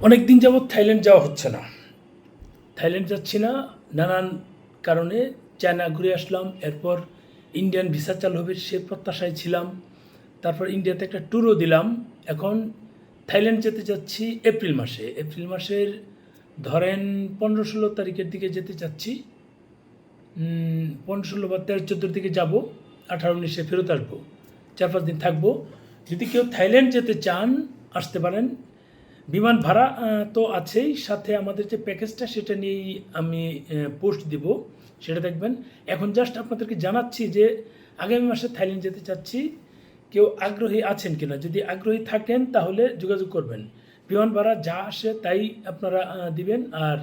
অনেক দিন যাবৎ থাইল্যান্ড যাওয়া হচ্ছে না। থাইল্যান্ড যাচ্ছি না নানান কারণে। চায়না ঘুরে আসলাম, এরপর ইন্ডিয়ান ভিসা চালু হবে সে প্রত্যাশায় ছিলাম। তারপর ইন্ডিয়াতে একটা ট্যুরও দিলাম। এখন থাইল্যান্ড যেতে চাচ্ছি এপ্রিল মাসে। এপ্রিল মাসের ধরেন 15-16 তারিখের দিকে যেতে চাচ্ছি। 15-16 বা 13-14 দিকে যাব, 18-19-এ ফেরত আসবো, 4-5 দিন থাকবো। যদি কেউ থাইল্যান্ড যেতে চান আসতে পারেন। বিমান ভাড়া তো আছেই, সাথে আমাদের যে প্যাকেজটা সেটা নিয়েই আমি পোস্ট দিব, সেটা দেখবেন। এখন জাস্ট আপনাদেরকে জানাচ্ছি যে আগামী মাসে থাইল্যান্ড যেতে চাচ্ছি। কেউ আগ্রহী আছেন কিনা? যদি আগ্রহী থাকেন তাহলে যোগাযোগ করবেন। বিমান ভাড়া যা আসে তাই আপনারা দিবেন। আর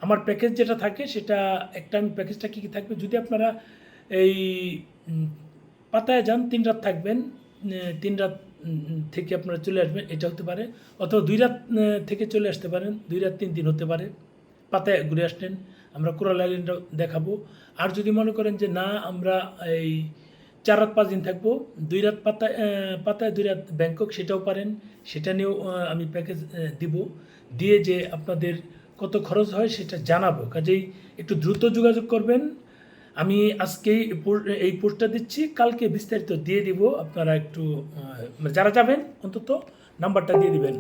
আমার প্যাকেজ যেটা থাকে সেটা একটা, আমি প্যাকেজটা কী কী থাকবে, যদি আপনারা এই পাতায় যান 3 রাত থাকবেন, 3 রাত থেকে আপনারা চলে আসবেন, এটা হতে পারে। অথবা 2 রাত থেকে চলে আসতে পারেন, 2 রাত 3 দিন হতে পারে। পাতায় ঘুরে আসলেন, আমরা কোরাল আইল্যান্ডও দেখাবো। আর যদি মনে করেন যে না আমরা এই 4 রাত 5 দিন থাকবো, 2 রাত পাতায় 2 রাত ব্যাংকক, সেটাও পারেন। সেটা নিয়েও আমি প্যাকেজ দিব। দিয়ে যে আপনাদের কত খরচ হয় সেটা জানাবো। কাজেই একটু দ্রুত যোগাযোগ করবেন। আমি আজকেই এই পোস্টটা দিচ্ছি, কালকে বিস্তারিত দিয়ে দিব। আপনারা একটু যারা যাবেন অন্তত নাম্বারটা দিয়ে দিবেন।